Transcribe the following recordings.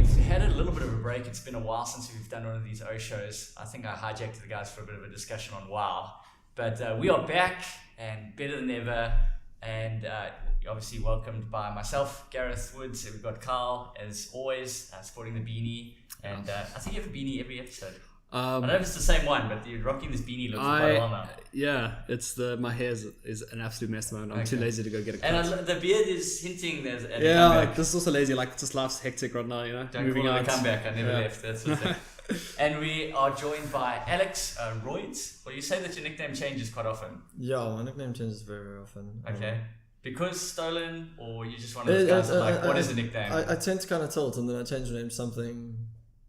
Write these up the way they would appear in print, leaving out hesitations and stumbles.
we've had a little bit of a break. It's been a while since we've done one of these O shows. I think I hijacked the guys for a bit of a discussion on WoW. But we are back and better than ever. And obviously welcomed by myself, Gareth Woods. We've got Carl, as always, sporting the beanie. And I think you have a beanie every episode. I don't know if it's the same one, but you're rocking this beanie looks quite a while now. Yeah, it's my hair is an absolute mess at the moment. I'm too lazy to go get a cut. And the beard is hinting there's a yeah, comeback. like this is also lazy. Like just life's hectic right now, you know. Don't call it a comeback. I never left. That's the thing. And we are joined by Alex Roidz. Well, you say that your nickname changes quite often. Yeah, my nickname changes very, very often. Okay. Because stolen, or you just one of those guys that like, what is the nickname? I tend to kind of tilt, and then I change my name to something.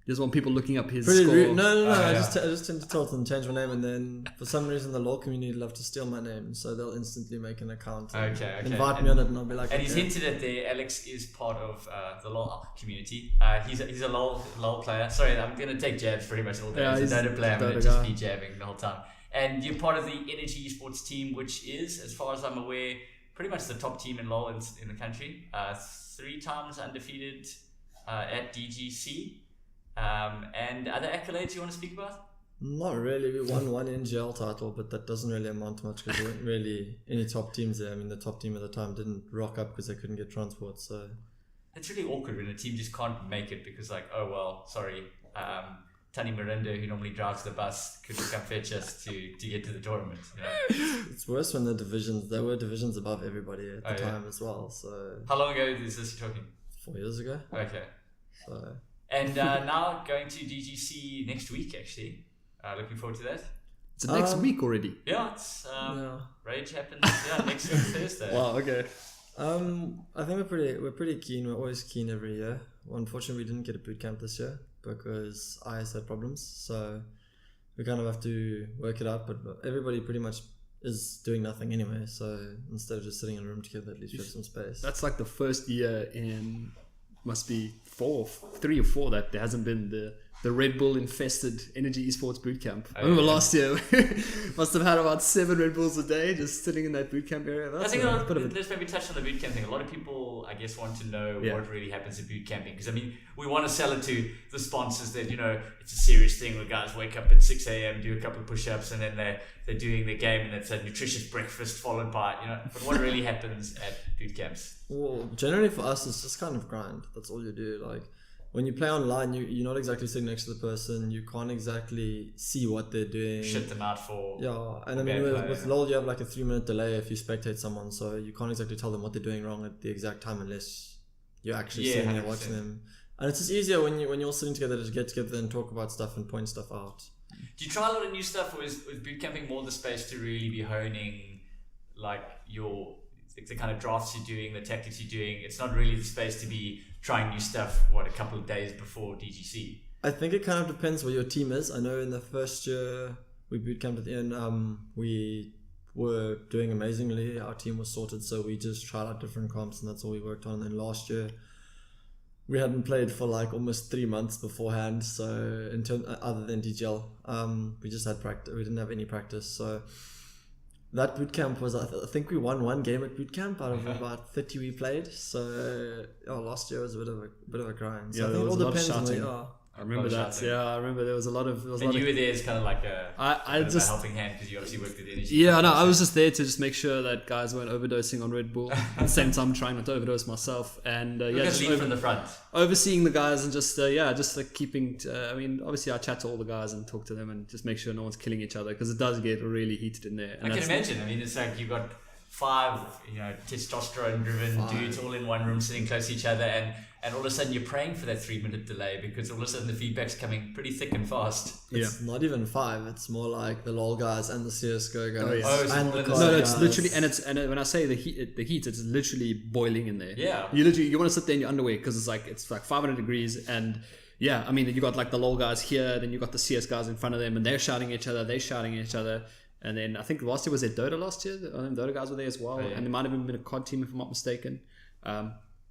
You just want people looking up his Pretty score. rude. No. I just tend to tilt and change my name, and then for some reason the law community love to steal my name, so they'll instantly make an account. And invite me on it, and I'll be like. And he's hinted at there. Alex is part of the LoL community. He's a LoL player. Sorry, I'm gonna take jabs pretty much all day. He's a Dota player. I'm gonna just be jabbing the whole time. And you're part of the Energy Esports team, which is, as far as I'm aware, pretty much the top team in LoL in the country. 3 times undefeated at DGC. And other accolades you want to speak about? Not really. We won one NGL title, but that doesn't really amount to much because there weren't really any top teams there. I mean, the top team at the time didn't rock up because they couldn't get transport. So it's really awkward when a team just can't make it because, like, oh well, sorry, Tani Miranda, who normally drives the bus, couldn't come fetch us to get to the tournament. You know? It's worse when there were divisions above everybody at the time as well. So how long ago is this you're talking? 4 years ago. Okay. So. And now going to DGC next week, actually. Looking forward to that. It's next week already. Yeah, it's Rage happens. Next Thursday. Wow. Okay. I think we're pretty keen. We're always keen every year. Well, unfortunately, we didn't get a boot camp this year because IS had problems. So we kind of have to work it out. But everybody pretty much is doing nothing anyway. So instead of just sitting in a room together, at least we have some space. That's like the first year in. Must be 3 or 4 that there hasn't been the Red Bull infested Energy Esports bootcamp. I remember last year must have had about 7 Red Bulls a day just sitting in that bootcamp area. I think let's maybe touch on the bootcamp thing. A lot of people, I guess, want to know what really happens at boot camping because I mean we want to sell it to the sponsors that it's a serious thing where guys wake up at 6 a.m, do a couple of push-ups, and then they're doing the game and it's a nutritious breakfast followed by but what really happens at boot camps? Well, generally for us, it's just kind of grind. That's all you do. Like when you play online, you're not exactly sitting next to the person. You can't exactly see what they're doing. Shit them out for. Yeah, and I mean with LoL, you have like a 3-minute delay if you spectate someone, so you can't exactly tell them what they're doing wrong at the exact time unless you're actually sitting there watching them. And it's just easier when you're all sitting together to get together and talk about stuff and point stuff out. Do you try a lot of new stuff, or is boot camping more the space to really be honing like the kind of drafts you're doing, the tactics you're doing? It's not really the space to be trying new stuff, a couple of days before DGC? I think it kind of depends where your team is. I know in the first year we bootcamped at the end, we were doing amazingly. Our team was sorted, so we just tried out different comps and that's all we worked on. And then last year, we hadn't played for like almost 3 months beforehand. So other than DGL, we just had practice. We didn't have any practice. So that bootcamp was, I think we won 1 game at bootcamp out of about 30 we played. So last year was a bit of a grind. So yeah, I think it all depends on where you are. I remember that. Yeah, I remember there was a lot of. And you were there as kind of like a helping hand because you obviously worked with Energy. Yeah, no, I was just there to just make sure that guys weren't overdosing on Red Bull. At the same time, trying not to overdose myself, and just lead from the front, overseeing the guys, and just like keeping. I mean, obviously, I chat to all the guys and talk to them, and just make sure no one's killing each other because it does get really heated in there. And I can imagine. I mean, it's like you've got 5, testosterone-driven dudes all in one room sitting close to each other, and all of a sudden you're praying for that 3-minute delay because all of a sudden the feedback's coming pretty thick and fast. It's not even 5. It's more like the LoL guys and the CS:GO guys. It's literally, and when I say the heat, it's literally boiling in there. Yeah. You want to sit there in your underwear because it's like 500 degrees and. Yeah, I mean, you got like the LoL guys here, then you got the CS guys in front of them, and they're shouting at each other, And then I think last year was at Dota last year. Dota guys were there as well, and there might have even been a COD team if I'm not mistaken.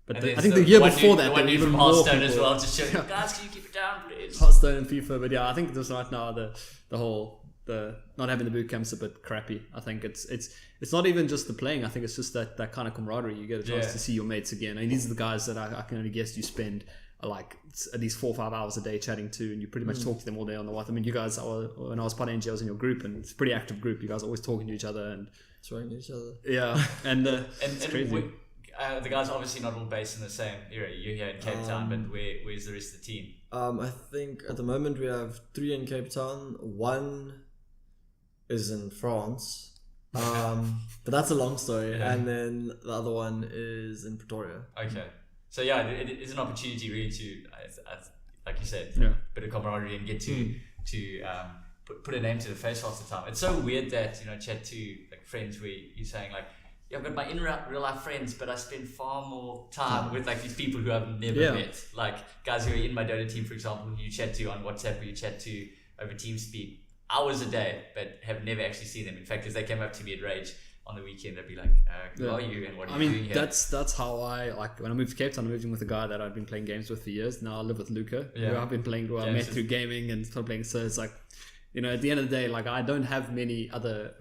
But I think the year before that, there were even more people. As well, just showing guys, can you keep it down, please? Hearthstone and FIFA, but yeah, I think just right now the whole the not having the boot camp's a bit crappy. I think it's not even just the playing. I think it's just that kind of camaraderie. You get a chance to see your mates again. I mean, these are the guys that I can only guess you spend like at least 4 or 5 hours a day chatting to, and you pretty much talk to them all day on the what. I mean, you guys when I was part of NG, I was in your group, and it's a pretty active group. You guys are always talking to each other and throwing each other. Yeah, and it's crazy. The guys are obviously not all based in the same area. You're here in Cape Town, but where's the rest of the team? I think at the moment we have 3 in Cape Town. 1 is in France, but that's a long story. And then the other one is in Pretoria. Okay, so yeah, it is an opportunity really to, like you said, bit of camaraderie and get to put a name to the face half the time. It's so weird that chat to like friends where you're saying like, yeah, I've got my real life friends, but I spend far more time with like these people who I've never met, like guys who are in my Dota team, for example, who you chat to on WhatsApp or you chat to over TeamSpeak hours a day, but have never actually seen them. In fact, if they came up to me at Rage on the weekend, they'd be like, who are you and what are you doing here? That's how I, like, when I moved to Cape Town, I moved in with a guy that I'd been playing games with for years. Now I live with Luca, who I've been playing, who I met through gaming and started playing. So it's like, at the end of the day, like, I don't have many other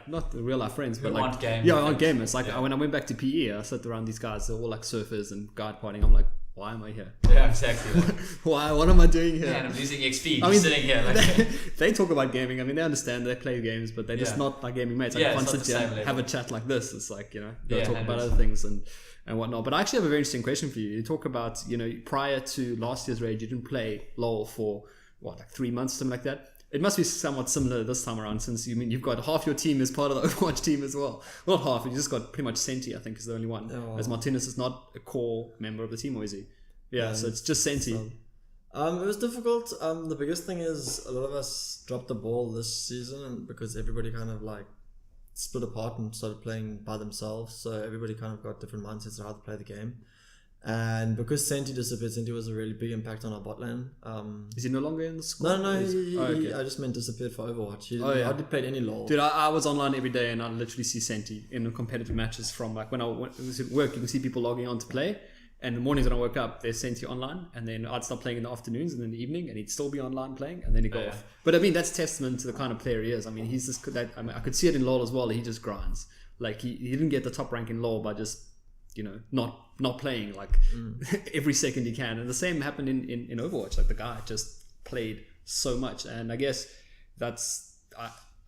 not real life friends, but like, I want gamers. Like, when I went back to PE, I sat around these guys, they're all like surfers and guide partying. I'm like, why am I here? Yeah, exactly. Why? What am I doing here? Yeah, and I'm losing XP sitting here. Like, they talk about gaming. I mean, they understand, they play games, but they're just not like gaming mates. Like, I can't sit here and have a chat like this. It's like, they'll talk about other things and whatnot. But I actually have a very interesting question for you. You talk about, prior to last year's Rage, you didn't play LoL for, like 3 months, something like that. It must be somewhat similar this time around, since you've got half your team as part of the Overwatch team as well. Well, not half, you just got pretty much Senti, I think, is the only one. Oh. As Martinez is not a core member of the team, or is he? Yeah, so it's just Senti. It was difficult. The biggest thing is a lot of us dropped the ball this season because everybody kind of like split apart and started playing by themselves. So everybody kind of got different mindsets of how to play the game. And because Senti disappeared, Senti was a really big impact on our bot lane. Is he no longer in the squad? No, I just meant disappeared for Overwatch. He hardly played any LoL. Dude, I was online every day and I literally see Senti in competitive matches from like when I was at work. You can see people logging on to play. And in the mornings when I woke up, there's Senti online, and then I'd start playing in the afternoons, and then in the evening, and he'd still be online playing, and then he'd go off. But I mean, that's testament to the kind of player he is. I mean, he's just I could see it in LoL as well. He just grinds. Like he didn't get the top rank in LoL by just not playing like every second he can. And the same happened in Overwatch. Like the guy just played so much, and I guess that's.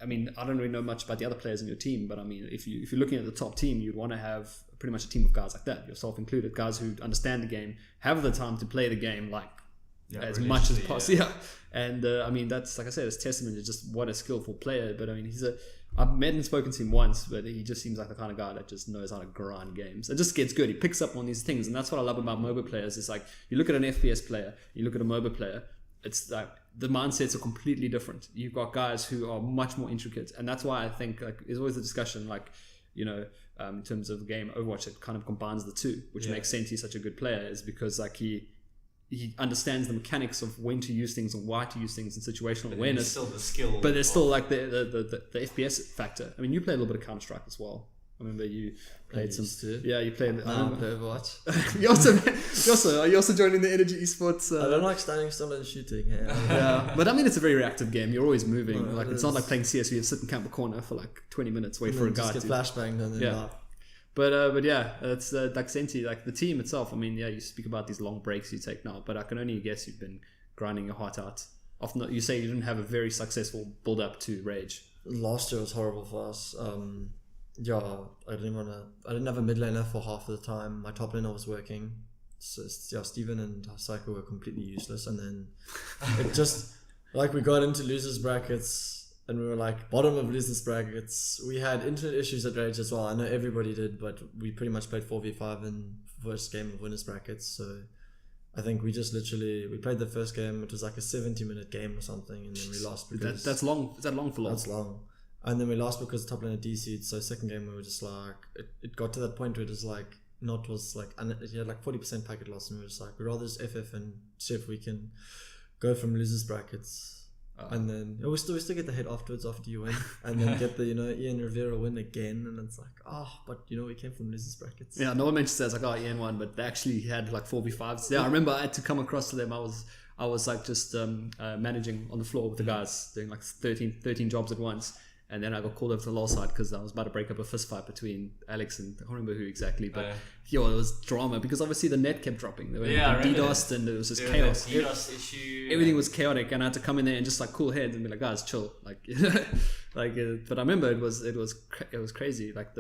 I mean, I don't really know much about the other players in your team, but I mean, if you're looking at the top team, you'd want to have pretty much a team of guys like that, yourself included, guys who understand the game, have the time to play the game like as much as possible. Yeah. And I mean, that's, like I said, it's testament to just what a skillful player. But I mean, I've met and spoken to him once, but he just seems like the kind of guy that just knows how to grind games. It just gets good. He picks up on these things, and that's what I love about MOBA players. It's like, you look at an FPS player, you look at a MOBA player, it's like the mindsets are completely different. You've got guys who are much more intricate, and that's why I think like there's always a discussion like, in terms of the game Overwatch, it kind of combines the two, which makes Senti such a good player, is because like he understands the mechanics of when to use things and why to use things in situational awareness. Still the skill, but there's still like the FPS factor. I mean, you play a little bit of Counter-Strike as well. I remember you played some. Yeah, you played. I don't play Overwatch. you also joining the Energy Esports. I don't like standing still and shooting. Yeah, but I mean, it's a very reactive game. You're always moving. It's not like playing CS where you sit in camp a corner for like 20 minutes, wait for a guy to get flashbanged and then laugh. But yeah, it's like Senti, like the team itself. I mean, yeah, you speak about these long breaks you take now, but I can only guess you've been grinding your heart out. Often you say you didn't have a very successful build up to Rage. Last year was horrible for us. I didn't have a mid laner for half of the time. My top laner was working. So Steven and Psycho were completely useless, and then it just like we got into losers brackets and we were like bottom of losers brackets. We had internet issues at Rage as well. I know everybody did, but we pretty much played 4v5 in first game of winners brackets. So I think we just we played the first game. It was like a 70-minute game or something, and then we lost because that's long. Is that long for long? That's long. And then we lost because top laner DC'd. So second game we were just like, it got to that point where it was like, it had like 40% packet loss, and we were just like, we'd rather just FF and see if we can go from losers brackets. And then we still get the hit afterwards after you win, and then get the Ian Rivera win again, and it's like, but we came from losers brackets. Yeah, no one mentions that. It's like, Ian won, but they actually had like 4v5s. Yeah, I remember I had to come across to them. I I was like just managing on the floor with the guys, doing like 13 jobs at once. And then I got called over to the law side because I was about to break up a fist fight between Alex and I don't remember who exactly, but it was drama because obviously the net kept dropping. They were DDoSed and it was just chaos. DDoS issue. Everything was chaotic, and I had to come in there and just like cool heads and be like, guys, chill, like, but I remember it was crazy, like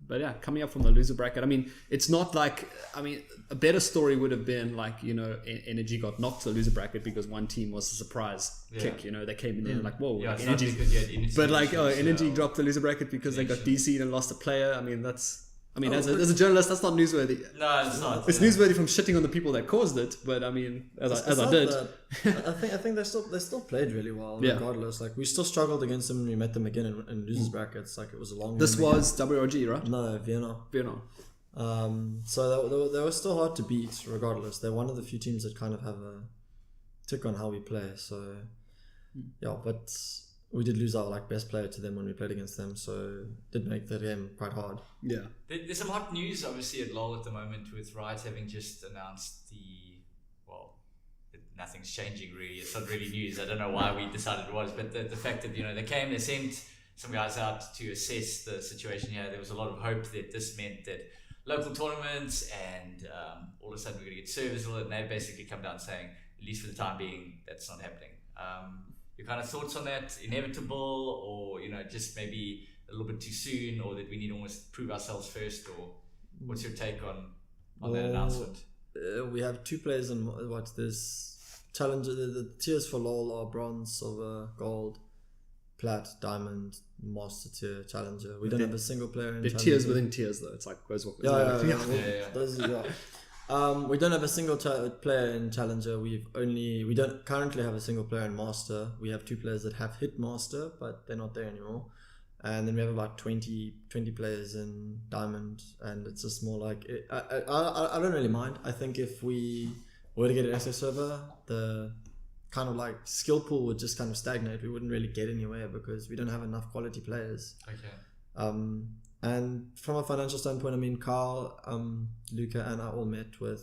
but yeah, coming up from the loser bracket. I mean, it's not like, a better story would have been like, Energy got knocked to the loser bracket because one team was a surprise kick. They came in there and like, whoa, yeah, like, Energy. But like, Energy dropped the loser bracket because they got DC'd and lost a player. As a journalist, that's not newsworthy. No, it's not. It's newsworthy from shitting on the people that caused it. But I mean, as I did, I think they still played really well. Regardless, like we still struggled against them when we met them again in losers brackets. Like it was a long. This was WRG, right? No, Vienna. So they were still hard to beat. Regardless, they're one of the few teams that kind of have a tick on how we play. So yeah, but we did lose our best player to them when we played against them, so it did make the game quite hard. Yeah. There's some hot news obviously at LoL at the moment with Riot having just announced nothing's changing really. It's not really news. I don't know why we decided it was, but the fact that they sent some guys out to assess the situation here. There was a lot of hope that this meant that local tournaments and all of a sudden we're going to get servers, and they've basically come down saying, at least for the time being, that's not happening. Your kind of thoughts on that? Inevitable, or just maybe a little bit too soon, or that we need to almost prove ourselves first, or what's your take on that announcement? We have 2 players in this challenger. The tiers for LoL are bronze, silver, gold, plat, diamond, master tier, challenger. We don't have a single player in the challenger. Tiers within tiers though. It's like we don't have a single player in challenger. We don't currently have a single player in master. We have 2 players that have hit master, but they're not there anymore. And then we have about 20 players in diamond, and it's just more like I don't really mind. I think if we were to get an SS server, the kind of like skill pool would just kind of stagnate. We wouldn't really get anywhere because we don't have enough quality players. Okay. And from a financial standpoint, Carl, Luca, and I all met with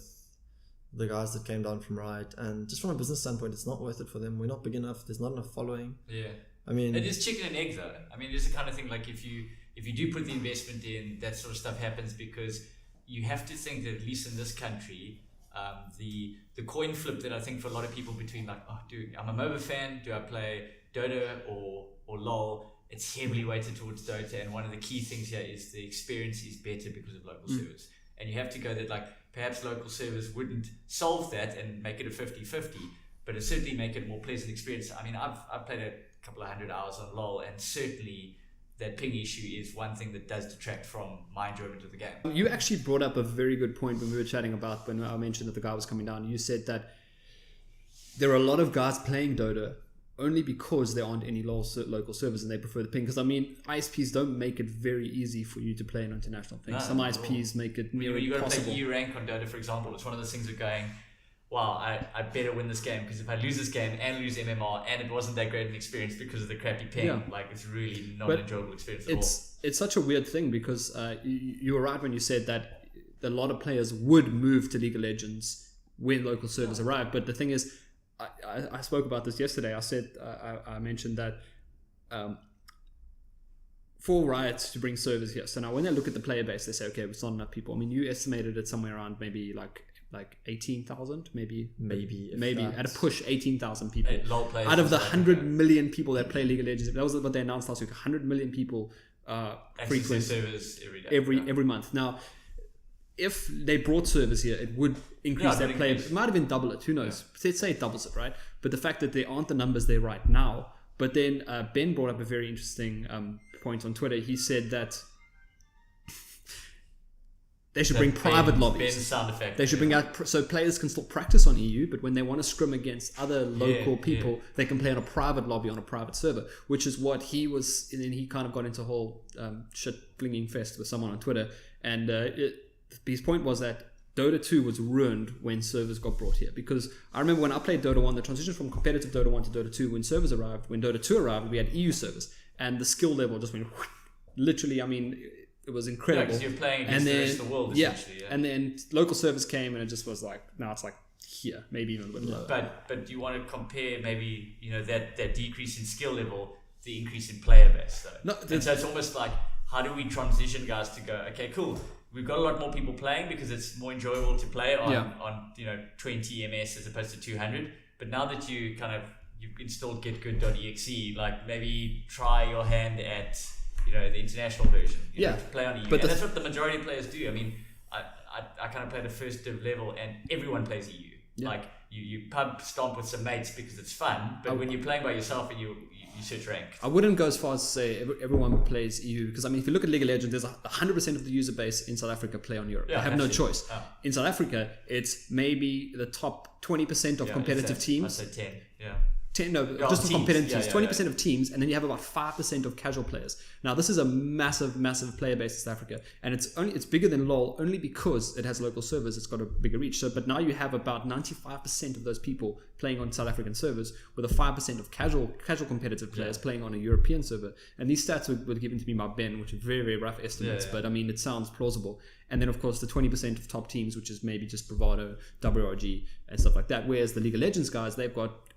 the guys that came down from Riot, and just from a business standpoint, it's not worth it for them. We're not big enough. There's not enough following. Yeah. It is chicken and egg though. It's the kind of thing like if you do put the investment in, that sort of stuff happens because you have to think that at least in this country, the coin flip that I think for a lot of people between like, I'm a MOBA fan, do I play Dota or LoL? It's heavily weighted towards Dota, and one of the key things here is the experience is better because of local servers. And you have to go that like perhaps local servers wouldn't solve that and make it a 50-50, but it certainly make it a more pleasant experience. I've played a couple of 100 hours on LoL, and certainly that ping issue is one thing that does detract from my enjoyment of the game. You actually brought up a very good point when we were chatting about when I mentioned that the guy was coming down. You said that there are a lot of guys playing Dota only because there aren't any local servers and they prefer the ping. Because ISPs don't make it very easy for you to play an international thing. Some ISPs make it near impossible. You got to play EU rank on Dota, for example. It's one of those things of going, wow, I better win this game, because if I lose this game and lose MMR and it wasn't that great an experience because of the crappy ping, it's really not an enjoyable experience at all. It's such a weird thing because you were right when you said that a lot of players would move to League of Legends when local servers arrive. But the thing is, I spoke about this yesterday. I said I mentioned that for Riot to bring servers here. So now when they look at the player base, they say, okay, it's not enough people. You estimated it somewhere around maybe like 18,000, maybe at a push 18,000 people out of the 100 million people that play League of Legends. That was what they announced last week. 100 million people frequent servers every month. Now, if they brought servers here, it would increase their player. It might even double it. Who knows? Let's say it doubles it, right? But the fact that there aren't the numbers there right now. But then Ben brought up a very interesting point on Twitter. He said that they should bring private lobbies. Sound effect. They should bring out so players can still practice on EU, but when they want to scrim against other local people, they can play on a private lobby on a private server, which is what he was. And then he kind of got into a whole shit blinging fest with someone on Twitter, and his point was that Dota 2 was ruined when servers got brought here. Because I remember when I played Dota 1, the transition from competitive Dota 1 to Dota 2, when servers arrived, when Dota 2 arrived, we had EU servers, and the skill level just went literally. It was incredible. Because you're playing against the rest of the world, essentially. And then local servers came, and it just was like, now it's like here, maybe even a bit lower. But do you want to compare maybe, that decrease in skill level, the increase in player base though? No, and so it's almost like, how do we transition guys to go, okay, cool, we've got a lot more people playing because it's more enjoyable to play on 20 MS as opposed to 200. But now that you've installed getgood.exe, like maybe try your hand at the international version. To play on EU. But that's what the majority of players do. I mean, I kind of play the first div level and everyone plays EU. Yeah. Like you pub stomp with some mates because it's fun, but when you're playing by yourself and you search rank. I wouldn't go as far as to say everyone plays EU, because I mean, if you look at League of Legends, there's 100% of the user base in South Africa play on Europe. They have no choice. In South Africa, it's maybe the top 20% of competitive teams. I'd say 10. Yeah. 10, no, just of competitive teams. 20% of teams, and then you have about 5% of casual players. Now, this is a massive player base in South Africa, and it's bigger than LoL only because it has local servers. It's got a bigger reach. So, but now you have about 95% of those people playing on South African servers, with a 5% of casual competitive players playing on a European server. And these stats were given to me by Ben, which are very, very rough estimates, but I mean, it sounds plausible. And then, of course, the 20% of top teams, which is maybe just Bravado, WRG, and stuff like that. Whereas the League of Legends guys,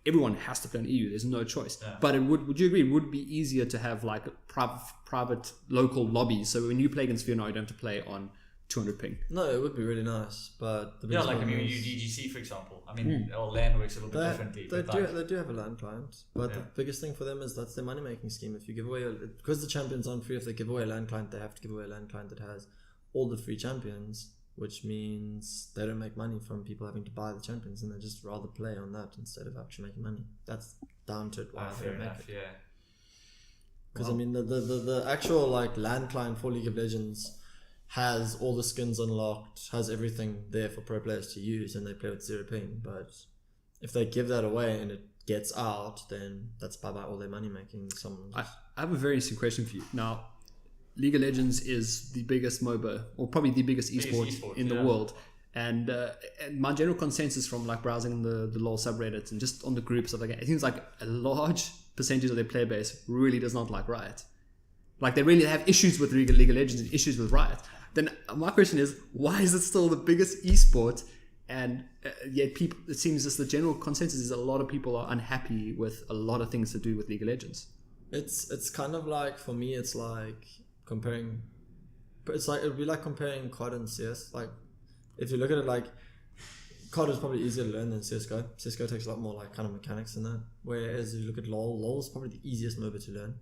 everyone has to play on EU. There's no choice. Yeah. But would you agree, it would be easier to have like private local lobbies? So when you play against Vienna, you don't have to play on 200 ping. No, it would be really nice. But like I mean, DGC, for example. I mean, LAN works a little bit differently. They do have a LAN client. But the biggest thing for them is that's their money-making scheme. If you give away, because the champions aren't free, if they give away a LAN client, they have to give away a LAN client that has all the free champions, which means they don't make money from people having to buy the champions, and they just rather play on that instead of actually making money. That's down to it why they don't make it. Yeah. Because I mean, the actual like LAN client for League of Legends has all the skins unlocked, has everything there for pro players to use, and they play with 0 ping. But if they give that away and it gets out, then that's bye all their money making. I have a very interesting question for you now. League of Legends is the biggest MOBA, or probably the biggest esport in the world. And my general consensus from like browsing the LoL subreddits and just on the groups, stuff like that, it seems like a large percentage of their player base really does not like Riot. Like they really have issues with League of Legends and issues with Riot. Then my question is, why is it still the biggest esport? And yet people, it seems just the general consensus is a lot of people are unhappy with a lot of things to do with League of Legends. It's kind of like, for me, it's like comparing, but it's like, it would be like comparing COD and CS. Like if you look at it, like COD is probably easier to learn than CSGO. CSGO takes a lot more like kind of mechanics in that. Whereas if you look at LoL is probably the easiest MOBA to learn.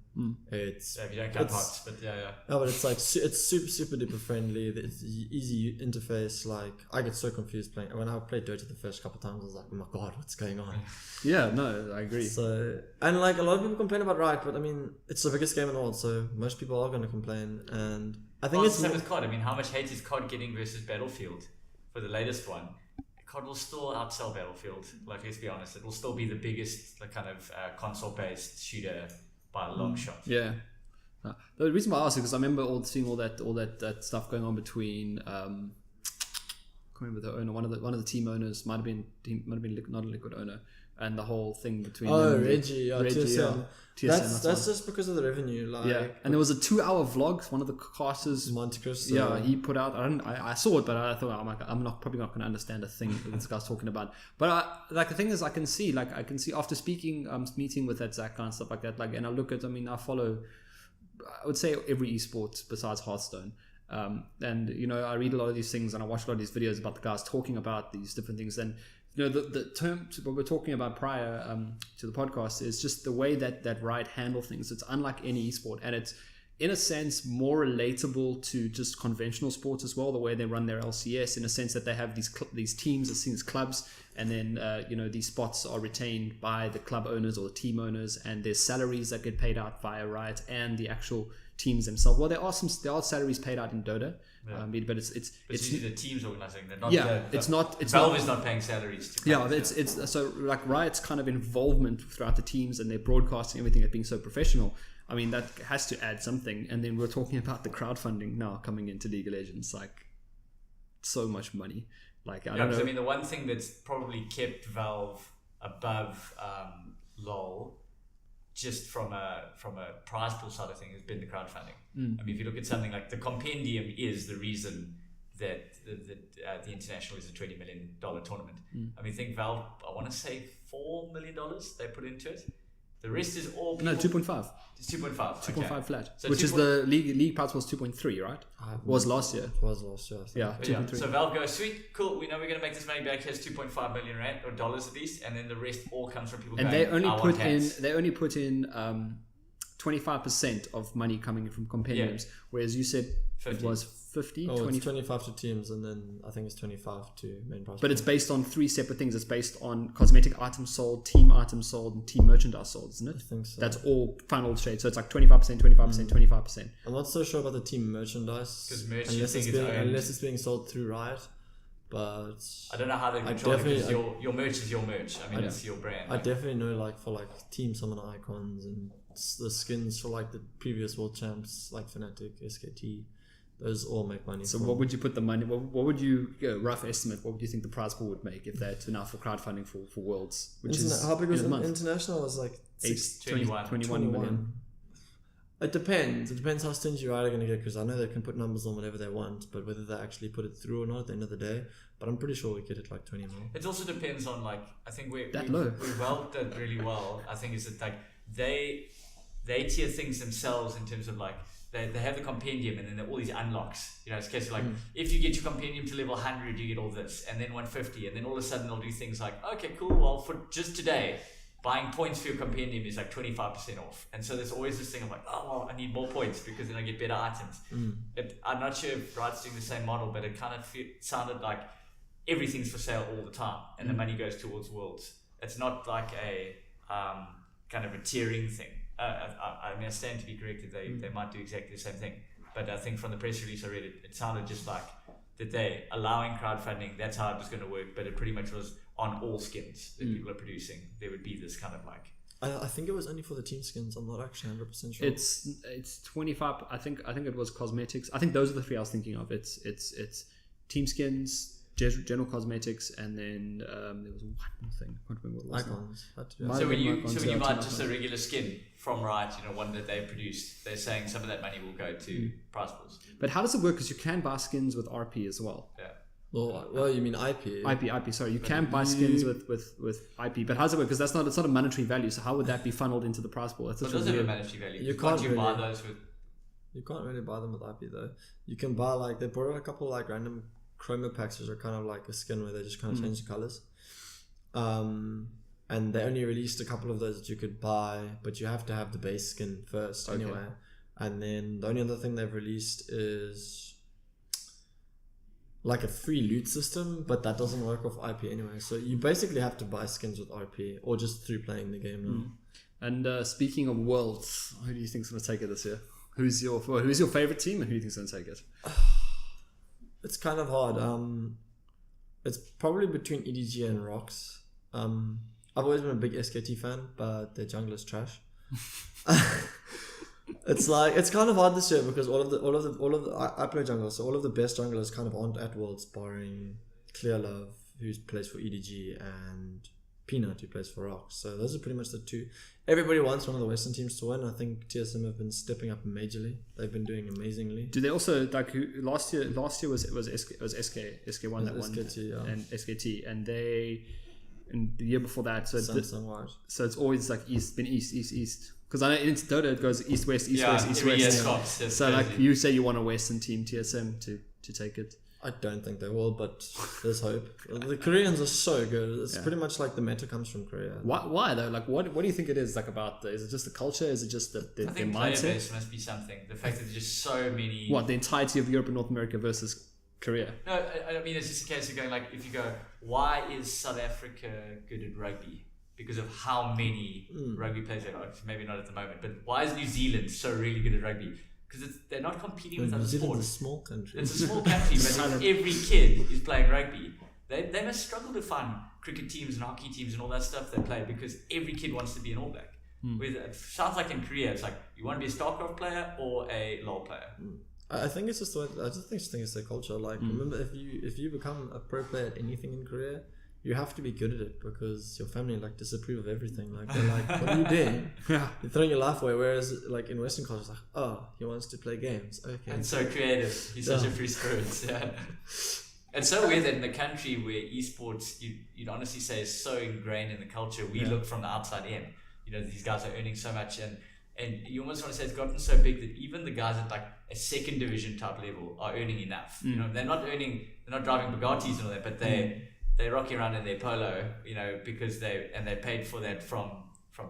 It's if you don't count HOTS, but No, but it's like it's super duper friendly. It's easy interface. Like I get so confused playing. When I played Dota the first couple of times, I was like, oh my god, what's going on? Yeah, no, I agree. So, and like a lot of people complain about Riot, but I mean, it's the biggest game in the world, so most people are going to complain. And I think it's the same with COD. I mean, how much hate is COD getting versus Battlefield for the latest one? COD will still outsell Battlefield. Like, let's be honest, it will still be the biggest like, kind of console-based shooter by a long shot. Yeah. The reason why I asked is because I remember seeing all that stuff going on between. I can't remember the owner. One of the team owners might have been not a Liquid owner, and the whole thing between. Reggie, TSM. That's just because of the revenue. Like, and there was a 2-hour vlog. One of the casters, Monte Cristo. Yeah, he put out. I saw it, but I thought, oh my god, I'm probably not going to understand a thing that this guy's talking about. But the thing is, I can see after meeting with that Zach guy and stuff like that. Like, and I look at. I mean, I follow. I would say every esport besides Hearthstone. And I read a lot of these things and I watch a lot of these videos about the guys talking about these different things. And the term what we're talking about prior to the podcast is just the way that Riot handle things. It's unlike any esport, and it's in a sense more relatable to just conventional sports as well. The way they run their LCS, in a sense that they have these teams, these clubs, and then these spots are retained by the club owners or the team owners, and there's salaries that get paid out via Riot and the actual teams themselves. Well, there are salaries paid out in Dota, but it's usually the teams organizing. They're not. Yeah, Valve is not paying salaries. It's so like Riot's kind of involvement throughout the teams and their broadcasting, everything being so professional. I mean, that has to add something. And then we're talking about the crowdfunding now coming into League of Legends, like so much money. Like I don't know. I mean, the one thing that's probably kept Valve above LoL, just from a prize pool side of thing, has been the crowdfunding. I mean, if you look at something like the Compendium is the reason that the international is a $20 million tournament. I mean, I think Valve, I want to say $4 million they put into it. The rest is all people. No, 2.5. It's 2.5. 2.5 flat. So which is the league price was 2.3, right? Was last year. It was last year. Yeah, 2.3. So Valve goes, sweet, cool, we know we're going to make this money back. Here's 2.5 million rand or dollars at least, and then the rest all comes from people. And going, they only put in 25% of money coming in from compendiums, whereas you said 50. It was 50. Oh, 20. It's 25 to teams, and then I think it's 25 to main prize. But it's based on 3 separate things. It's based on cosmetic items sold, team items sold, and team merchandise sold, isn't it? I think so. That's all funneled straight. So it's like 25%, 25%, 25%. I'm not so sure about the team merchandise. Because unless it's being sold through Riot. But I don't know how they control it, because your merch is your merch. I mean, it's your brand. I definitely know, like, for like team summon icons and the skins for like the previous world champs, like Fnatic, SKT, those all make money. So what would you put the money? What would you rough estimate? What would you think the prize pool would make if they had to now for crowdfunding for Worlds? Which is how big was international? Was like 21 million. It depends. It depends how stingy Riot are going to get, because I know they can put numbers on whatever they want, but whether they actually put it through or not at the end of the day. But I'm pretty sure we get it like 20 mil. It also depends on, like, I think we well did really well. I think is that like they tier things themselves in terms of like they have the compendium and then all these unlocks. You know, it's a case of like if you get your compendium to level 100, you get all this, and then 150, and then all of a sudden they'll do things like, okay, cool, well for just today, buying points for your compendium is like 25% off. And so there's always this thing of like, oh, well, I need more points because then I get better items. I'm not sure if Riot's doing the same model, but it kind of sounded like everything's for sale all the time and the money goes towards Worlds. It's not like a kind of a tiering thing. I mean, I stand to be corrected. They might do exactly the same thing. But I think from the press release I read, it sounded just like that they allowing crowdfunding, that's how it was going to work. But it pretty much was on all skins that people are producing. There would be this kind of like... I think it was only for the team skins. I'm not actually 100% sure. It's 25. I think it was cosmetics. I think those are the 3 I was thinking of. It's team skins, general cosmetics, and then there was one more thing. I can't remember what it was. Icons. So when you buy just a regular skin from Riot, you know, one that they produced, they're saying some of that money will go to prize pools. But how does it work? Because you can buy skins with RP as well. Yeah. Well, you mean IP? IP. Sorry, you can buy skins with IP, but how does it work? Because it's not a monetary value. So how would that be funneled into the prize pool? That's it doesn't have a monetary value. You can't buy those with. You can't really buy them with IP though. You can buy, like, they brought out a couple like random chroma packs, which are kind of like a skin where they just kind of change the colors. And they only released a couple of those that you could buy, but you have to have the base skin first anyway. And then the only other thing they've released is like a free loot system, but that doesn't work off IP anyway. So you basically have to buy skins with RP or just through playing the game now. And speaking of Worlds, who do you think's going to take it this year? Who's your favorite team, and who do you think's going to take it? It's kind of hard. It's probably between EDG and Rox. I've always been a big SKT fan, but their jungler's trash. It's kind of hard this year because all of the I play jungle, so all of the best junglers kind of aren't at Worlds, barring Clear Love, who plays for EDG, and Peanut, who plays for Rox. So those are pretty much the 2. Everybody wants one of the Western teams to win. I think TSM have been stepping up majorly. They've been doing amazingly. Do they also, like, last year was SK1 that won, and SKT, and they, and the year before that, so it's always like east. Because I know in Dota it goes east west. So like you say you want a Western team, TSM, to take it. I don't think they will, but there's hope. The Koreans are so good. It's pretty much like the meta comes from Korea. Why though? Like what do you think it is like about is it just the culture? Is it just the I think player base must be something. The fact that there's just so many. What, the entirety of Europe and North America versus Korea? No, I mean it's just a case of going like, if you go, why is South Africa good at rugby? Because of how many rugby players there are. Maybe not at the moment, but why is New Zealand so really good at rugby? Because they're not competing with other sports. New Zealand's a small country. It's a small country, but every kid is playing rugby. They must struggle to find cricket teams and hockey teams and all that stuff they play, because every kid wants to be an All Black. It sounds like in Korea, it's like you want to be a StarCraft player or a LoL player. I think it's just think it's their culture. Like remember, if you become a pro player at anything in Korea, you have to be good at it because your family like disapprove of everything. Like they're like, what are you doing? Yeah. You're throwing your life away. Whereas like in Western culture, it's like, oh, he wants to play games. Okay. And so creative. He's such a free spirit. Yeah. It's so weird that in the country where esports, you'd honestly say is so ingrained in the culture, we look from the outside in. You know, these guys are earning so much, and you almost want to say it's gotten so big that even the guys at like a second division type level are earning enough. You know, they're not driving Bugattis and all that, but they're rocking around in their polo, you know, because they paid for that from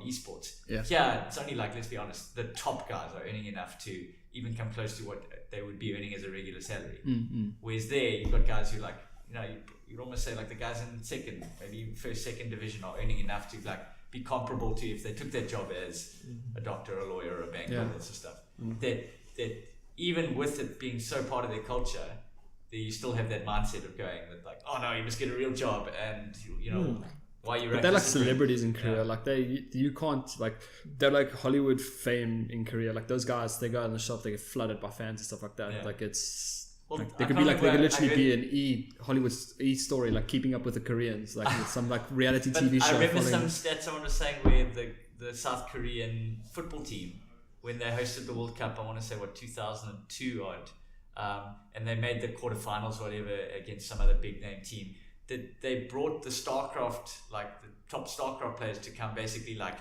esports. Yeah, it's only like, let's be honest, the top guys are earning enough to even come close to what they would be earning as a regular salary. Whereas there, you've got guys who like, you know, you'd almost say like the guys in second, maybe first, second division are earning enough to like be comparable to if they took that job as a doctor, a lawyer, or a banker, all that sort of stuff. That even with it being so part of their culture, that you still have that mindset of going that like, oh no, you must get a real job, and you know why you. But they're like celebrities in Korea. Like you can't like, they're like Hollywood fame in Korea. Like those guys, they go in the shop, they get flooded by fans and stuff like that. Like it's. Well, like they could literally be an Hollywood story, like Keeping Up with the Koreans, like some like reality TV show. I remember some stats someone was saying where the South Korean football team, when they hosted the World Cup, I want to say 2002 odd, and they made the quarterfinals or whatever against some other big name team. That they brought the StarCraft, like the top StarCraft players, to come basically like,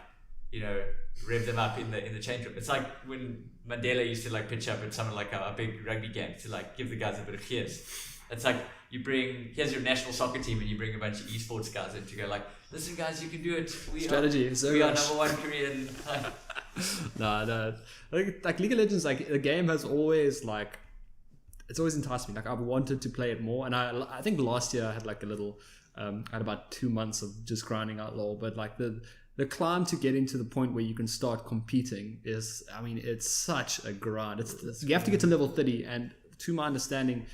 you know, rev them up in the change room. It's like when Mandela used to like pitch up at something like a big rugby game to like give the guys a bit of cheers. It's like here's your national soccer team, and you bring a bunch of esports guys in to go like, listen guys, you can do it. We are number one Korean. No. Like League of Legends, like the game has always like, it's always enticed me. Like I've wanted to play it more, and I think last year I had like a little, I had about 2 months of just grinding out LoL, but like the climb to getting to the point where you can start competing is, I mean, it's such a grind. You have to get to level 30, and to my understanding,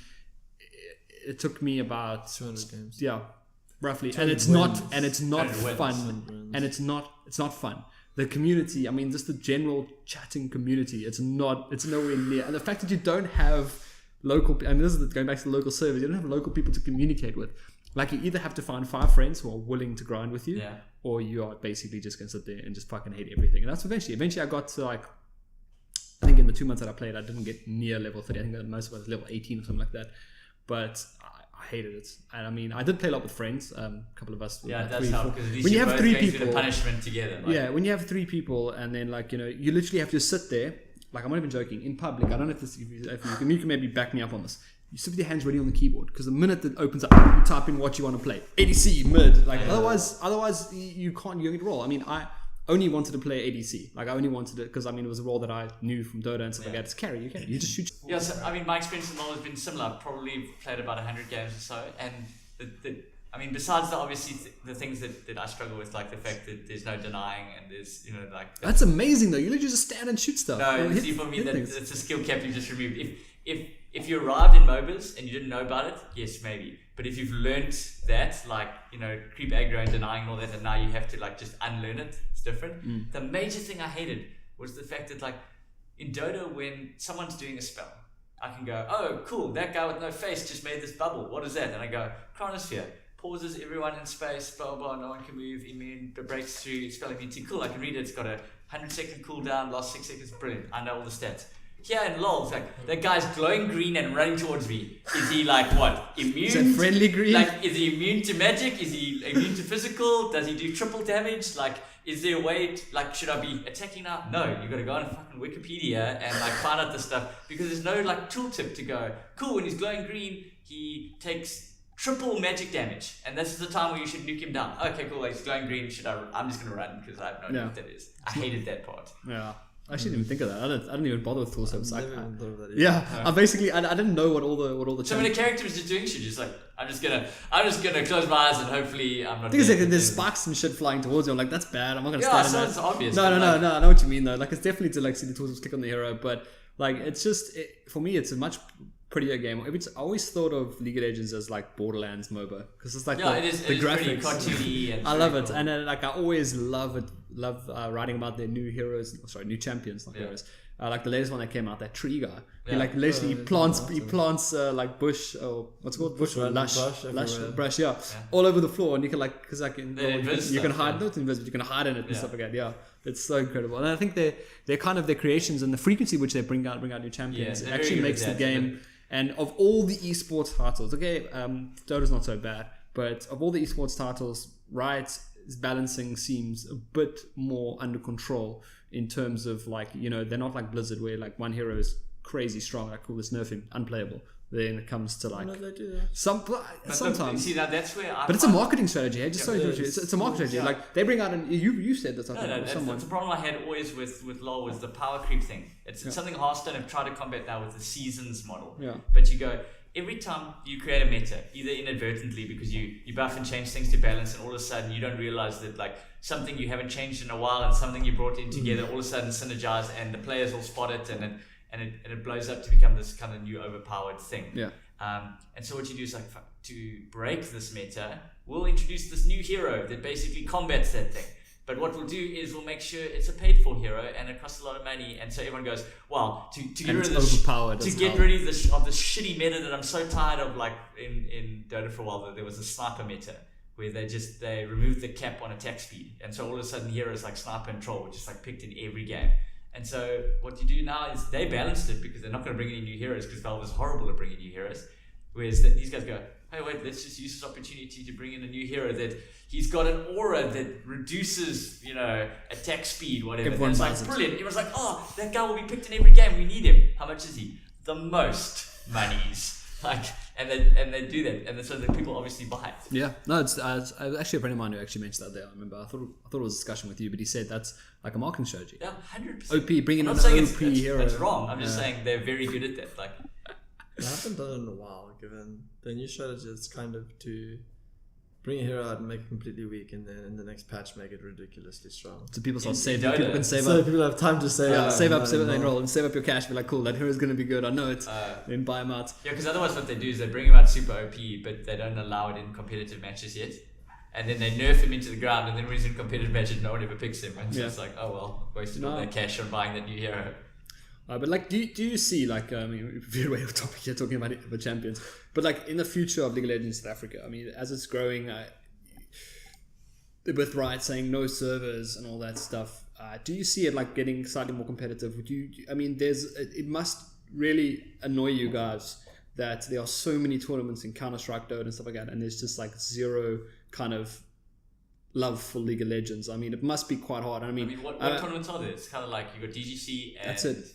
it took me about 200 games. Yeah, roughly. And it's not fun. And it's not fun. The community, I mean, just the general chatting community, it's nowhere near. And the fact that you don't have local, and this is going back to the local servers, you don't have local people to communicate with. Like you either have to find 5 friends who are willing to grind with you, or you are basically just going to sit there and just fucking hate everything. And that's eventually I got to like, I think in the 2 months that I played, I didn't get near level 30. I think that most of it was level 18 or something like that. But I hated it. And I mean, I did play a lot with friends, a couple of us. Yeah, that's how, because at least when you have 3 people, through the punishment together. Like. Yeah, when you have 3 people, and then like, you know, you literally have to sit there, like I'm not even joking, in public. I don't know if you can maybe back me up on this. You sit with your hands ready on the keyboard, because the minute it opens up, you type in what you want to play. ADC, mid. Like otherwise you can't get roll. I mean, I only wanted to play ADC. Like I only wanted it because I mean it was a role that I knew from Dota and stuff like that. It's carry. You just shoot. Yeah, so I mean my experience in LoL has been similar. I've probably played about 100 games or so, and I mean, besides the obviously the things that I struggle with, like the fact that there's no denying and there's, you know, like... That's amazing though. You literally just stand and shoot stuff. No, see, for me, it's a skill cap you just removed. If you arrived in MOBAs and you didn't know about it, yes, maybe. But if you've learned that, like, you know, creep aggro and denying and all that, and now you have to like just unlearn it, it's different. The major thing I hated was the fact that like in Dota, when someone's doing a spell, I can go, oh, cool, that guy with no face just made this bubble. What is that? And I go, Chronosphere. Pauses everyone in space, blah, blah, blah, no one can move, immune, breaks through, spell immunity. Cool, I can read it. It's got a 100-second cooldown, last 6 seconds, brilliant. I know all the stats. Here in LoL, it's like, that guy's glowing green and running towards me. Is he like, what, immune? Is it friendly green? Like, is he immune to magic? Is he immune to physical? Does he do triple damage? Like, is there a way to, like, should I be attacking now? No, you gotta go on fucking Wikipedia and like find out the stuff, because there's no like tooltip to go, cool, when he's glowing green, he takes triple magic damage, and this is the time where you should nuke him down. Okay, cool, he's glowing green, I'm just gonna run because I have no idea what that is. I hated that part. Yeah. I actually didn't even think of that. I didn't even bother with tool tips. I didn't know what all the so when a character is just doing shit, just like I'm just gonna close my eyes and hopefully I'm not. I think it's there's sparks and shit flying towards you. I'm like, that's bad. I'm not gonna stand in that. It's obvious. No. I know what you mean though. Like it's definitely to like see the tool tips click on the hero, but like it's just for me it's a much prettier game. I always thought of League of Legends as like Borderlands MOBA, because it's like the graphics. Cartoony and I love it, and like I always love writing about their new heroes. New champions, not heroes. like the latest one that came out, that tree guy. He Yeah. like literally plants like bush, or what's it called, bush or lush brush, all over the floor, and you can like, because like you can hide, not invisible, you can hide in it and stuff like that. Yeah, it's so incredible. And I think they're kind of their creations and the frequency which they bring out new champions actually makes the game. And of all the esports titles, Dota's not so bad, but of all the esports titles, Riot's balancing seems a bit more under control in terms of like, you know, they're not like Blizzard where like one hero is crazy strong, like let's nerf him, unplayable. Then it comes to like they do that. sometimes. See, that's where but it's a marketing strategy. It's a marketing strategy. Like they bring out, and you said that. That's the problem I had always with LoL was the power creep thing. It's something Hearthstone have tried to combat now with the seasons model. Yeah. But you go, every time you create a meta, either inadvertently because you buff and change things to balance, and all of a sudden you don't realize that like something you haven't changed in a while and something you brought in together all of a sudden synergize, and the players all spot it, and it blows up to become this kind of new overpowered thing. Yeah. And so what you do is like, to break this meta, we'll introduce this new hero that basically combats that thing. But what we'll do is we'll make sure it's a paid for hero and it costs a lot of money, and so everyone goes, wow, to get rid of this, of this shitty meta that I'm so tired of. Like in Dota for a while, there was a sniper meta where they removed the cap on attack speed, and so all of a sudden heroes like sniper and troll were just like picked in every game. And so what you do now is they balanced it because they're not going to bring any new heroes because Valve is horrible at bringing new heroes. Whereas these guys go, hey, wait, let's just use this opportunity to bring in a new hero that he's got an aura that reduces, you know, attack speed, whatever. And it's like brilliant. Everyone's like, oh, that guy will be picked in every game. We need him. How much is he? The most monies. Like, and they do that, and so the people obviously buy it. Yeah, no, it's actually a friend of mine who actually mentioned that there. I remember, I thought it was a discussion with you, but he said that's like a marketing strategy. Yeah, 100%. OP, bringing in an OP hero. That's wrong. I'm just saying they're very good at that. Like, I haven't done it in a while. Given the new strategy, it's kind of to bring a hero out and make it completely weak, and then in the next patch make it ridiculously strong. So people start saving. People can save up. So people have time to save up. Save up, and roll, and save up your cash. Be like, cool, that hero's going to be good. I know it. Then buy him out. Yeah, because otherwise what they do is they bring him out super OP, but they don't allow it in competitive matches yet. And then they nerf him into the ground, and then when he's in competitive matches, no one ever picks him. And so it's like, oh well, wasted all their cash on buying that new hero. But like, do you see, like, I mean, we're way off topic here talking about the champions, but like in the future of League of Legends South Africa, I mean, as it's growing, with Riot saying no servers and all that stuff, do you see it like getting slightly more competitive? I mean, it must really annoy you guys that there are so many tournaments in Counter-Strike, Dota and stuff like that, and there's just like zero kind of love for League of Legends. I mean, it must be quite hard. I mean what tournaments are there? It's kind of like you got DGC and... That's it.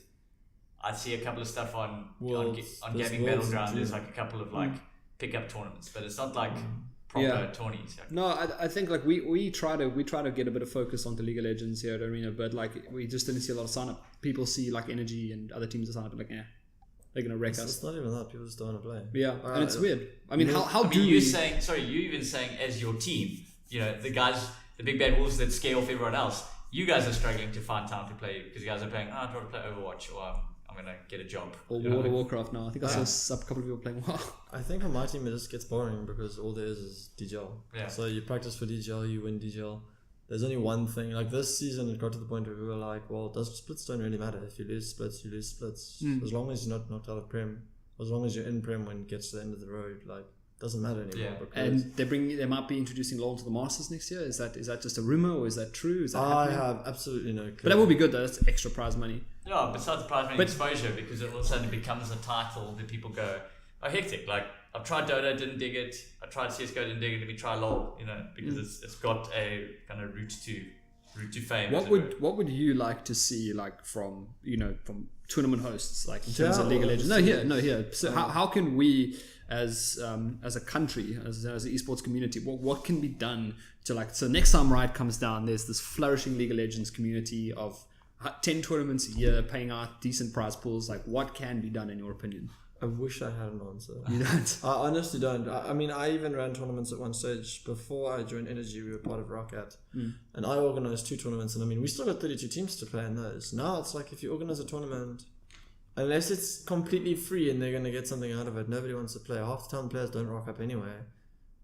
I see a couple of stuff on Gaming Battleground. There's like a couple of like pickup tournaments, but it's not like proper tourneys. No, I think like we try to get a bit of focus onto League of Legends here at Arena, but like we just didn't see a lot of sign up. People see like Energy and other teams that sign up, like they're gonna wreck us. It's not even that. People just don't want to play. Yeah, and it's weird. I mean, how do you saying? Sorry, you even saying as your team, you know, the guys, the big bad wolves that scare off everyone else. You guys are struggling to find time to play because you guys are playing. Oh, I want to play Overwatch, or I'm gonna get a job. Or World of Warcraft now. I think I saw a couple of people playing WoW. I think for my team it just gets boring because all there is DGL. Yeah. So you practice for DGL, you win DGL. There's only one thing. Like this season, it got to the point where we were like, well, those splits don't really matter. If you lose splits, you lose splits. As long as you're not knocked out of Prem, as long as you're in Prem when it gets to the end of the road, like doesn't matter anymore. Yeah. And they might be introducing LoL to the Masters next year. Is that just a rumor or is that true? Is that happening? I have absolutely no clue. But that would be good though. That's extra prize money. Yeah, besides the prize money exposure, because it all of a sudden becomes a title that people go, oh, hectic. Like I've tried Dota, didn't dig it. I tried CS:GO, didn't dig it. Let me try LoL. You know, because it's got a kind of route to fame. What would you like to see, like from tournament hosts, like in terms of League of Legends? No, here. So how can we, as a country, as an esports community, what can be done to like, so next time Riot comes down, there's this flourishing League of Legends community of 10 tournaments a year, paying out decent prize pools. Like, what can be done in your opinion? I wish I had an answer. You don't? I honestly don't. I mean, I even ran tournaments at one stage. Before I joined Energy, we were part of Rocket. And I organized 2 tournaments. And I mean, we still got 32 teams to play in those. Now it's like if you organize a tournament, unless it's completely free and they're going to get something out of it, nobody wants to play. Half the time players don't rock up anyway.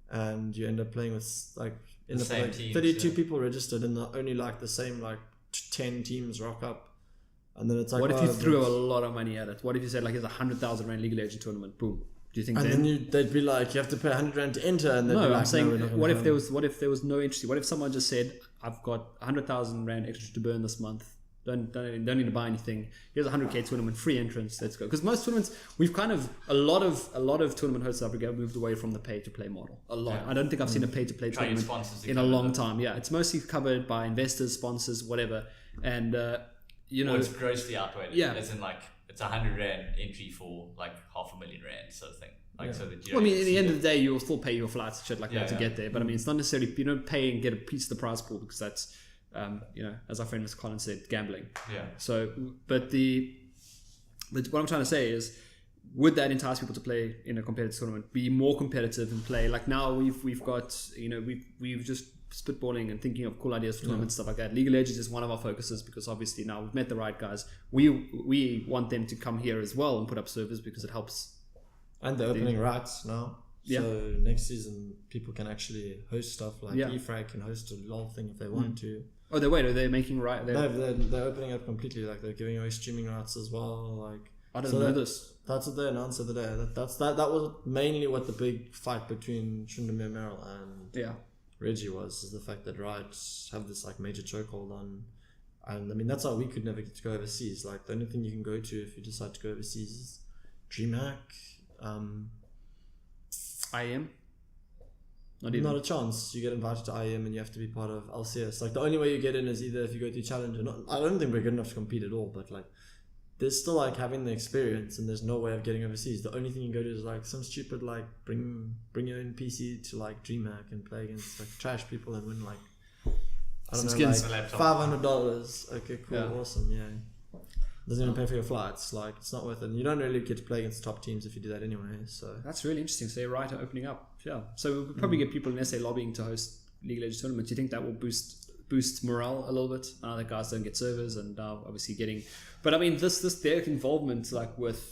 And you end up playing with like in the same teams, 32 people registered and only like the same like 10 teams rock up. And then it's like, what if you threw a lot of money at it? What if you said like, it's a 100,000 rand League of Legends tournament? Boom. Do you think? And then they'd be like, you have to pay 100 rand to enter. And no, be like, I'm saying, what if come. there was no entry? What if someone just said, I've got 100,000 rand extra to burn this month. Don't need to buy anything. Here's a 100k tournament, free entrance. Let's go. Because most tournaments, we've kind of a lot of tournament hosts in Africa moved away from the pay to play model. A lot. Yeah. I don't think I've seen a pay to play tournament in a long time. Yeah, it's mostly covered by investors, sponsors, whatever. And you know, it's grossly outweighed. Yeah, as in like it's 100 rand entry for like 500,000 rand sort of thing. Like so that you. Well, I mean, at the end of the day, you'll still pay your flights and shit like that to get there. But I mean, it's not necessarily you don't pay and get a piece of the prize pool because that's. You know, as our friend Mr. Collins said, gambling. Yeah. So, but what I'm trying to say is, would that entice people to play in a competitive tournament, be more competitive and play? Like now we've got, you know, we've just spitballing and thinking of cool ideas for tournaments, stuff like that. League of Legends is one of our focuses because obviously now we've met the right guys. We want them to come here as well and put up servers because it helps. And they're opening rights now. Yeah. So next season people can actually host stuff like eFrag can host a LOL thing if they want to. Oh, are they making right? They're opening up completely. Like they're giving away streaming rights as well. Like I don't know this. That's what they announced the other day. That was mainly what the big fight between Shundamir Merrill and Reggie was. Is the fact that Riot have this like major chokehold on, and I mean that's why we could never get to go overseas. Like the only thing you can go to if you decide to go overseas is DreamHack, IM. Not a chance. You get invited to IM and you have to be part of LCS. Like the only way you get in is either if you go to Challenge or not. I don't think we're good enough to compete at all, but like there's still like having the experience and there's no way of getting overseas. The only thing you can go to is like some stupid like bring your own PC to like DreamHack and play against like trash people and win like I don't know skins. Like $500. Okay, cool, awesome, Doesn't even pay for your flights. Like it's not worth it. And you don't really get to play against top teams if you do that anyway. So that's really interesting. So you're right, opening up. Yeah. So we'll probably get people in SA lobbying to host League of Legends tournaments. Do you think that will boost morale a little bit? The guys don't get servers and obviously getting. But I mean, their involvement like with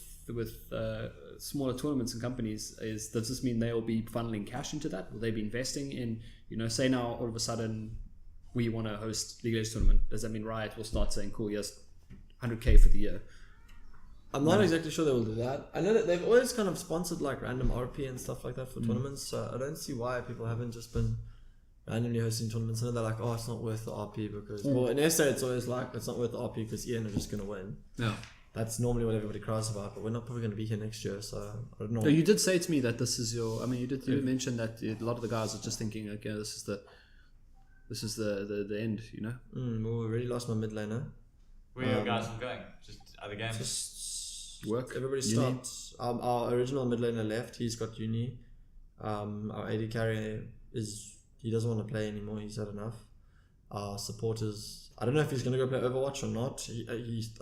smaller tournaments and companies does this mean they'll be funneling cash into that? Will they be investing in say now all of a sudden we want to host League of Legends tournament? Does that mean Riot will start saying cool, yes, 100k for the year? I'm not exactly sure they will do that. I know that they've always kind of sponsored like random RP and stuff like that for tournaments, so I don't see why people haven't just been randomly hosting tournaments. I know they're like, oh, it's not worth the RP because well in SA it's always like it's not worth the RP because Ian are just going to win. Yeah. That's normally what everybody cries about, but we're not probably going to be here next year, so I don't know. No, you did say to me that this is your. I mean, you did mention that a lot of the guys are just thinking, okay, this is the end, Well, we already lost my mid laner. Where are you guys all going? Just other games? Just work. Everybody stopped. Our original mid laner left. He's got uni. Our AD carry he doesn't want to play anymore. He's had enough. Our supporters. I don't know if he's going to go play Overwatch or not.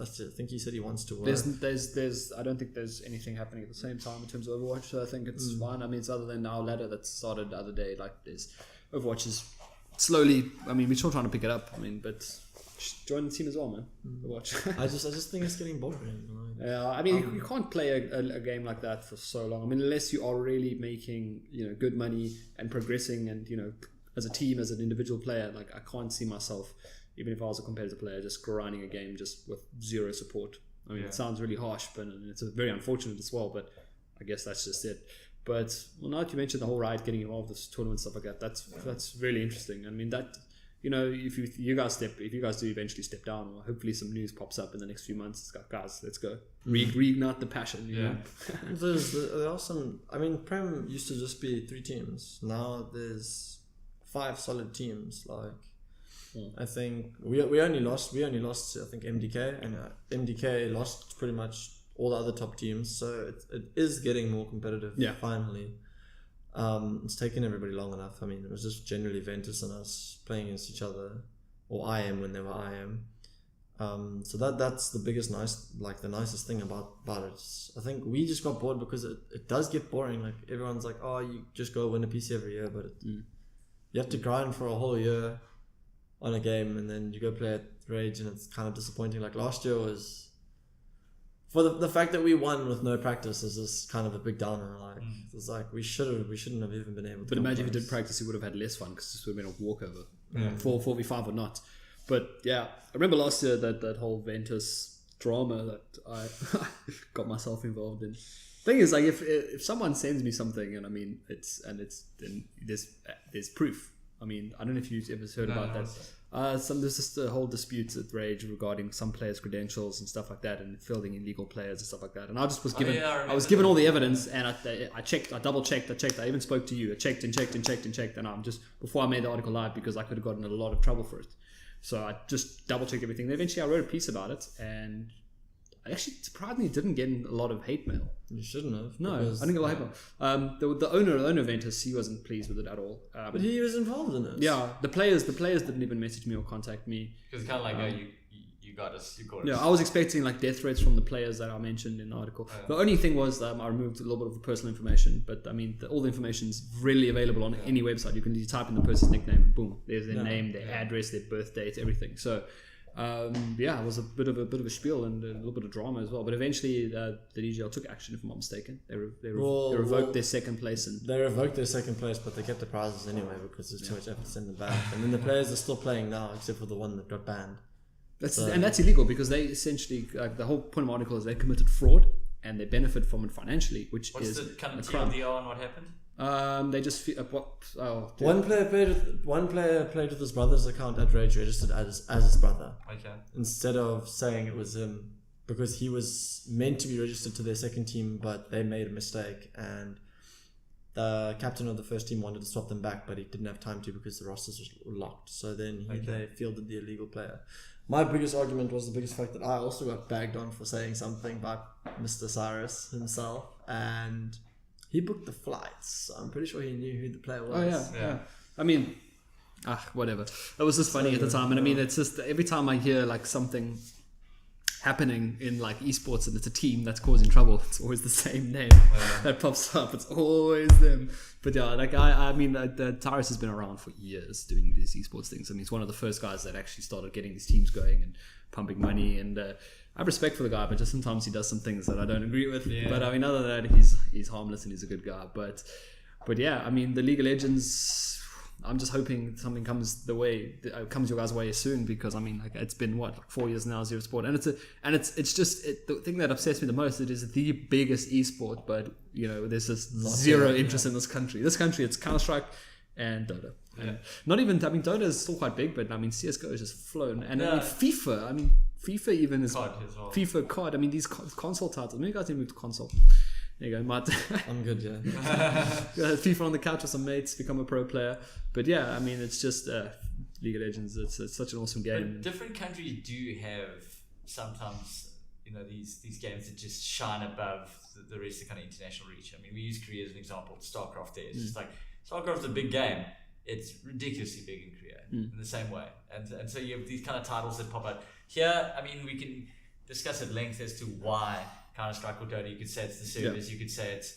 I think he said he wants to work. I don't think there's anything happening at the same time in terms of Overwatch. So I think it's fine. I mean, it's other than our ladder that started the other day. Like there's Overwatch is slowly. I mean, we're still trying to pick it up. I mean, but join the team as well, man. Watch. I just think it's getting boring. Yeah, I mean, you can't play a game like that for so long. I mean, unless you are really making good money and progressing, and as a team, as an individual player, like I can't see myself, even if I was a competitive player, just grinding a game just with zero support. I mean, it sounds really harsh, but it's very unfortunate as well. But I guess that's just it. But now that you mentioned the whole Riot getting involved with this tournament stuff like that, that's really interesting. I mean that. If you guys do eventually step down, or hopefully some news pops up in the next few months, it's got guys, let's go reignite the passion. There are some. I mean, Prem used to just be 3 teams. Now there's 5 solid teams. Like I think we only lost. I think MDK, and MDK lost pretty much all the other top teams. So it is getting more competitive. Yeah, finally. It's taken everybody long enough. I mean, it was just generally Ventus and us playing against each other, or IM when they were IM. So that's the biggest the nicest thing about it. I think we just got bored because it does get boring. Like everyone's like, oh, you just go win a PC every year, but you have to grind for a whole year on a game, and then you go play at Rage, and it's kind of disappointing. Like last year was. For the fact that we won with no practice is just kind of a big downer. Like it's like we shouldn't have even been able to. But imagine if you did practice, you would have had less fun because this would have been a walkover. 4v5 or not. But yeah, I remember last year that whole Ventus drama that I got myself involved in. Thing is, like, if someone sends me something and I mean then there's proof. I mean, I don't know if you've ever heard about that. There's just a whole dispute at Rage regarding some players' credentials and stuff like that, and fielding illegal players and stuff like that. And I just was given, I was given all the evidence, and I checked, I double checked, I even spoke to you. I checked, and I'm just before I made the article live because I could have gotten in a lot of trouble for it. So I just double checked everything. And eventually, I wrote a piece about it, and I actually surprisingly didn't get a lot of hate mail. You shouldn't have. No, I didn't get a lot of hate mail. The owner of Ventus, he wasn't pleased with it at all. But he was involved in it. Yeah, the players didn't even message me or contact me. Because it's kind of like, you got us. Yeah, I was expecting like death threats from the players that I mentioned in the article. The only thing was I removed a little bit of personal information, but I mean all the information is readily available on any website. You can just type in the person's nickname and boom, there's their name, their address, their birth date, everything. So it was a bit of a spiel and a little bit of drama as well. But eventually, the DGL took action, if I'm not mistaken. They revoked their second place. They revoked their second place, but they kept the prizes anyway because there's too much effort to send them back. And then the players are still playing now, except for the one that got banned. And that's illegal because they essentially, the whole point of the article is they committed fraud and they benefit from it financially, which is the kind of TLDR on what happened? They just one player played with his brother's account at Rage, registered as his brother. Okay. Instead of saying it was him, because he was meant to be registered to their second team, but they made a mistake, and the captain of the first team wanted to swap them back, but he didn't have time to because the rosters were locked. So then they fielded the illegal player. My biggest argument was the biggest fact that I also got bagged on for saying something by Mr. Cyrus himself, and he booked the flights, so I'm pretty sure he knew who the player was. Oh yeah. I mean, whatever. It was just funny at the time, and I mean, it's just every time I hear like something happening in like esports and it's a team that's causing trouble, it's always the same name that pops up. It's always them. But yeah, like I mean, Tyrus has been around for years doing these esports things. I mean, he's one of the first guys that actually started getting these teams going and pumping money. And I have respect for the guy, but just sometimes he does some things that I don't agree with. Yeah. But I mean, other than that, he's harmless and he's a good guy. But yeah, I mean, the League of Legends, I'm just hoping something comes your guys' way soon, because I mean, like, it's been like 4 years now, Zero Sport, and it's just the thing that upsets me the most. It is the biggest esport, but you know, there's just zero interest in this country. This country, it's Counter-Strike and Dota. And not even, I mean, Dota is still quite big, but I mean, CS:GO has just flown, and I mean, FIFA even is FIFA COD. I mean, these console titles. Maybe you guys need to move to console. There you go, Matt. I'm good, yeah. FIFA on the couch with some mates, become a pro player. But yeah, I mean, it's just League of Legends. It's such an awesome game. But different countries do have sometimes, you know, these games that just shine above the rest of the kind of international reach. I mean, we use Korea as an example. StarCraft there. It's just like, StarCraft's a big game. It's ridiculously big in Korea in the same way. And so you have these kind of titles that pop out. Here, I mean, we can discuss at length as to why Counter-Strike or Dota. You could say it's the servers, you could say it's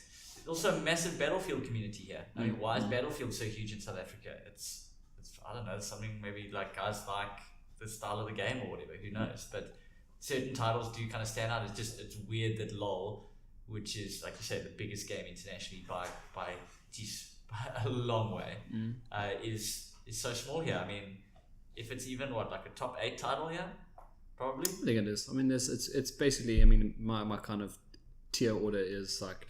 also a massive Battlefield community here. I mean, why is Battlefield so huge in South Africa? It's I don't know, something maybe like guys like the style of the game or whatever, who knows? But certain titles do kind of stand out. It's weird that LoL, which is, like you say, the biggest game internationally by a long way, is so small here. I mean, if it's even like a top 8 title here, probably. I think it is. I mean, it's basically, I mean, my kind of tier order is like,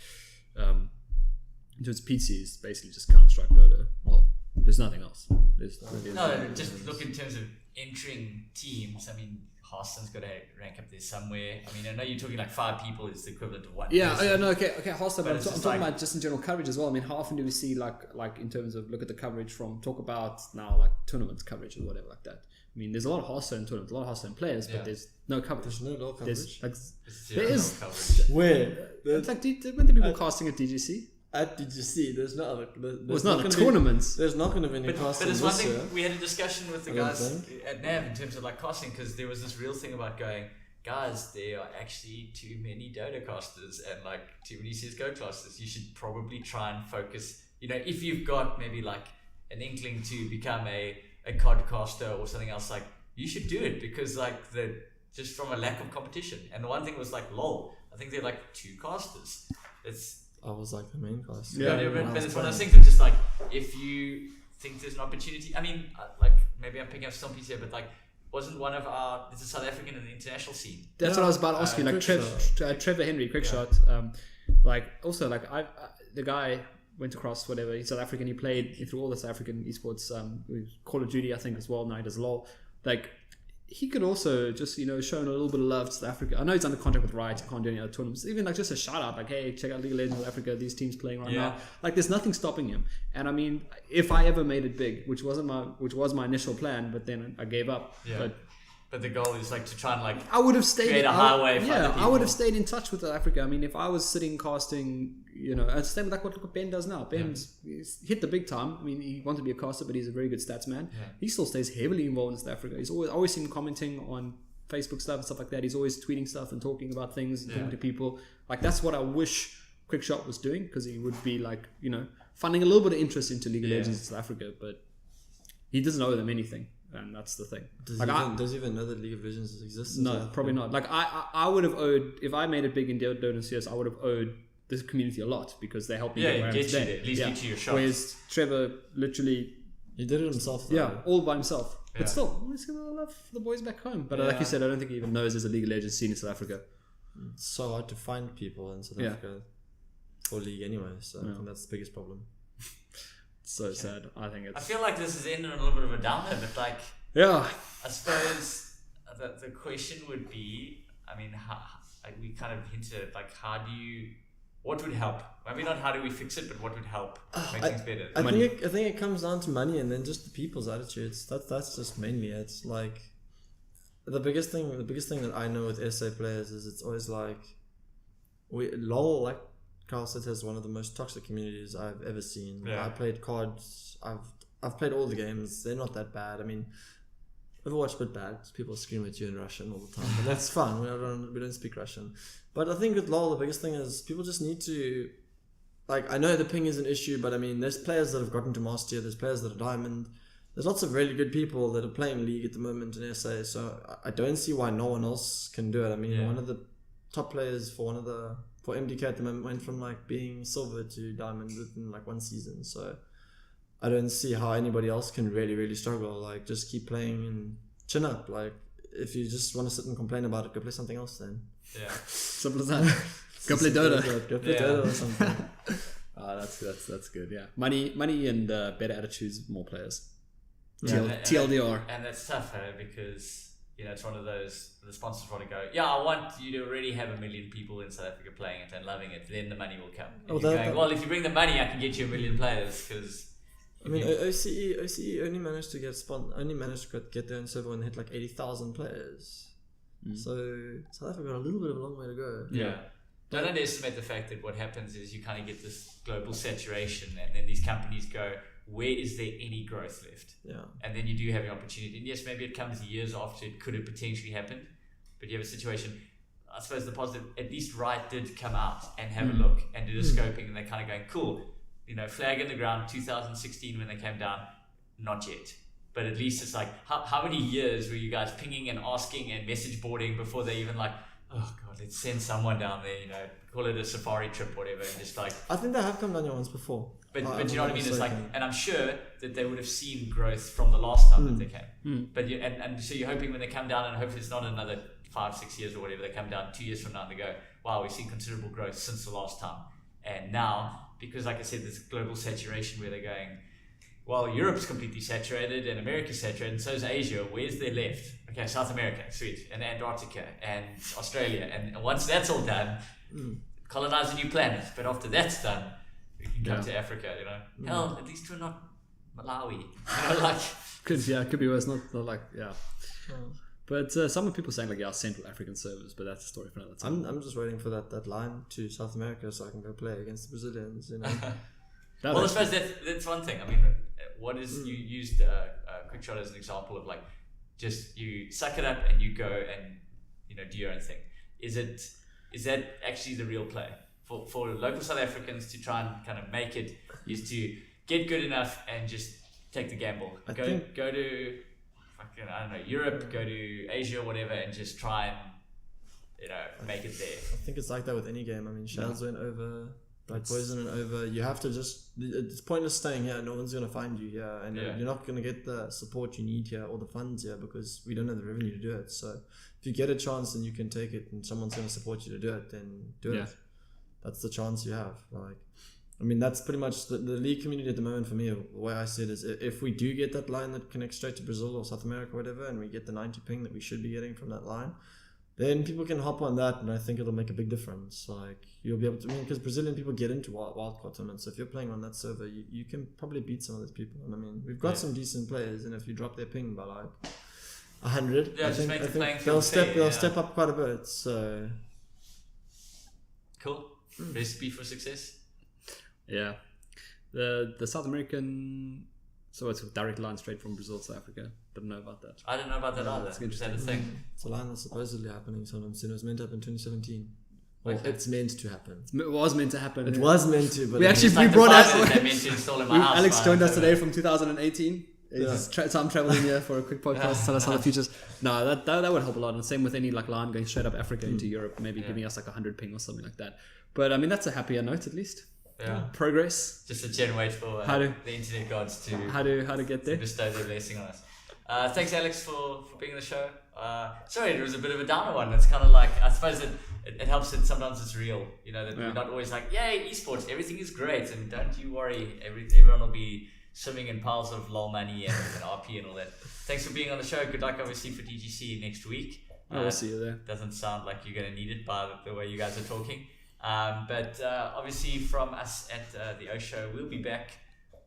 in terms of PC, is basically just Counter-Strike, Dota. Well, there's nothing else. Just look in terms of entering teams. I mean, Hearthstone's got to rank up there somewhere. I mean, I know you're talking like 5 people is the equivalent of 1 person. Okay, Hearthstone, but I'm talking about just in general coverage as well. I mean, how often do we see like in terms of look at the coverage from talk about now like tournament coverage or whatever like that? I mean, there's a lot of Hearthstone tournaments, a lot of Hearthstone players, but there's no coverage. There's no LoL coverage. There is. Coverage. Where? It's like, when the people casting at DGC? At DGC, there's no other. There's not the tournaments. There's not going to be any casting. But it's one thing, we had a discussion with the guys at NAV in terms of like casting, because there was this real thing about going, guys, there are actually too many Dota casters and like too many CSGO casters. You should probably try and focus, you know, if you've got maybe like an inkling to become a COD caster or something else, like you should do it, because like just from a lack of competition. And the one thing was like LOL, I think they're like 2 casters. I was like the main caster. But it's one of those things that just like, if you think there's an opportunity, I mean, like maybe I'm picking up some piece here, but like wasn't one of our, it's a South African in the international scene. That's what I was about to ask you. Like Trevor Henry, quick shot. The guy went across whatever. He's South African. He played through all the South African esports. Call of Duty, I think, as well. Now he does LOL. Like, he could also just, shown a little bit of love to South Africa. I know he's under contract with Riot. He can't do any other tournaments. Even like just a shout out, like, hey, check out League of Legends South Africa. These teams playing right now. Like, there's nothing stopping him. And I mean, if I ever made it big, which was my initial plan, but then I gave up. Yeah. But the goal is like to try and like I would have stayed create a highway for other people. I would have stayed in touch with South Africa. I mean, if I was sitting casting, it's the same like what Ben does now. Ben's he's hit the big time. I mean, he wanted to be a caster, but he's a very good stats man. Yeah. He still stays heavily involved in South Africa. He's always seen him commenting on Facebook stuff and stuff like that. He's always tweeting stuff and talking about things and talking to people. Like, that's what I wish Quickshot was doing, because he would be like, finding a little bit of interest into League of Legends in South Africa, but he doesn't owe them anything. And that's the thing. Does he even know that League of Legends exists? No, probably not. Like, I would have owed, if I made it big in Dota and CS, I would have owed this community a lot, because they helped me get where I am today. At least get you your shot. Whereas Trevor literally... He did it himself, though. Yeah, all by himself. Yeah. But still, let's give a love for the boys back home. But like you said, I don't think he even knows there's a League of Legends scene in South Africa. It's so hard to find people in South Africa for League anyway, so I think that's the biggest problem. So sad. I feel like this is ending on a little bit of a downer, but like... Yeah. I suppose the question would be, I mean, how, like we kind of hinted, like, what would help? Maybe not how do we fix it, but what would help make things better? I think it comes down to money, and then just the people's attitudes. That's just mainly it. It's like the biggest thing that I know with SA players is it's always like LOL, like Carl said, has one of the most toxic communities I've ever seen. Yeah. I played COD. I've played all the games. They're not that bad. I mean, Overwatch a bit bad. People scream at you in Russian all the time, but that's fun. We don't speak Russian. But I think with LoL, the biggest thing is people just need to, like, I know the ping is an issue, but I mean, there's players that have gotten to Master Tier, there's players that are Diamond, there's lots of really good people that are playing League at the moment in SA, so I don't see why no one else can do it. I mean, one of the top players for MDK at the moment went from like being silver to Diamond within like one season, so I don't see how anybody else can really struggle. Like, just keep playing and chin up. Like, if you just want to sit and complain about it, go play something else then. Yeah. Simple as that. Go play Dota. Go play Dota or something. That's good. Yeah. Money and better attitudes, more players. Yeah, TLDR. And that's tough, because it's one of those, the sponsors want to go, I want you to already have 1 million people in South Africa playing it and loving it, then the money will come. And if you bring the money, I can get you 1 million players, because... I mean, OCE only managed to get their own server when they hit like 80,000 players. So South Africa got a little bit of a long way to go. Yeah. Don't underestimate the fact that what happens is you kind of get this global saturation, and then these companies go, where is there any growth left? Yeah. And then you do have an opportunity. And yes, maybe it comes years after it could have potentially happened, but you have a situation. I suppose the positive, at least Riot did come out and have a look and do the scoping, and they're kind of going, cool. Flag in the ground, 2016 when they came down, not yet. But at least it's like, how many years were you guys pinging and asking and message boarding before they even like, oh God, let's send someone down there, call it a safari trip, whatever, and just like... I think they have come down here once before. But you know what I mean? It's like, and I'm sure that they would have seen growth from the last time that they came. But and so you're hoping when they come down, and hopefully it's not another 5-6 years or whatever, they come down 2 years from now and they go, wow, we've seen considerable growth since the last time. And now... Because, like I said, there's global saturation where they're going, well, Europe's completely saturated and America's saturated, and so is Asia. Where's there left? Okay, South America, sweet, and Antarctica and Australia. And once that's all done, colonize a new planet. But after that's done, we can come to Africa, Hell, at least we're not Malawi. Could be worse. Not like, But some people saying like, Central African servers, but that's a story for another time. I'm just waiting for that line to South America so I can go play against the Brazilians. Well, I suppose that's one thing. I mean, what is you used Quickshot as an example of like, just you suck it up and you go and do your own thing. Is that actually the real play for local South Africans to try and kind of make it? Is to get good enough and just take the gamble. Go to. I don't know, Europe, go to Asia, whatever, and just try and, make it there. I think it's like that with any game. I mean, Shaz went over Like poison and over, you have to just. It's pointless staying here. No one's gonna find you here, and you're not gonna get the support you need here or the funds here because we don't have the revenue to do it. So if you get a chance and you can take it, and someone's gonna support you to do it, then do it. That's the chance you have. Like, I mean, that's pretty much the league community at the moment for me. The way I see it is, if we do get that line that connects straight to Brazil or South America or whatever, and we get the 90 ping that we should be getting from that line, then people can hop on that, and I think it'll make a big difference. Like, you'll be able to, because Brazilian people get into wildcard tournaments, so if you're playing on that server, you can probably beat some of those people. And I mean, we've got some decent players, and if you drop their ping by like 100, I think they'll step up quite a bit. So cool. Recipe for success. Yeah, the South American. So it's a direct line straight from Brazil to South Africa. Didn't know about that. I didn't know about that either. Is that a thing? It's a line that's supposedly happening sometime soon. It was meant to happen in 2017. Well, it's meant to happen. It was meant to happen. It was meant to, but we brought out. They meant to install in my house. Alex joined us today from 2018. He's time traveling here for a quick podcast. Tell us how the futures. No, that would help a lot. And same with any like line going straight up Africa into Europe, maybe giving us like 100 ping or something like that. But I mean, that's a happier note at least. Yeah. Progress. Just a gen wait for the internet gods to how to get there. Bestow their blessing on us. Thanks, Alex, for being on the show. Sorry, it was a bit of a downer one. It's kind of like, I suppose it helps that sometimes it's real. You know, that we're not always like, yay, esports, everything is great, and don't you worry, everyone will be swimming in piles of lol money and RP and all that. Thanks for being on the show. Good luck, obviously, for DGC next week. We'll see you there. Doesn't sound like you're going to need it by the way you guys are talking. But obviously from us at the O Show, we'll be back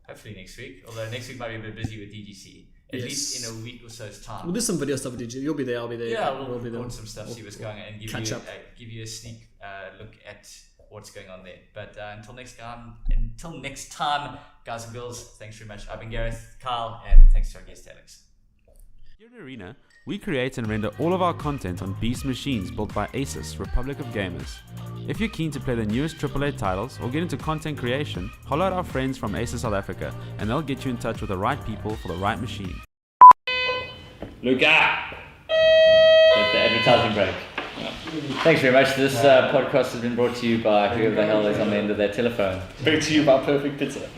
hopefully next week. Although next week might be a bit busy with DGC. At least in a week or so's time. We'll do some video stuff with DGC. You'll be there. I'll be there. Yeah, we'll record some stuff, see what's going on, and give you a sneak look at what's going on there. But until next time, guys and girls, thanks very much. I've been Gareth, Kyle, and thanks to our guest Alex. Here at Arena, we create and render all of our content on beast machines built by Asus, Republic of Gamers. If you're keen to play the newest AAA titles or get into content creation, holler at our friends from Asus South Africa and they'll get you in touch with the right people for the right machine. Luca! Let the advertising break. Thanks very much. This podcast has been brought to you by whoever the hell is on the end of that telephone. Brought to you by Perfect Pizza.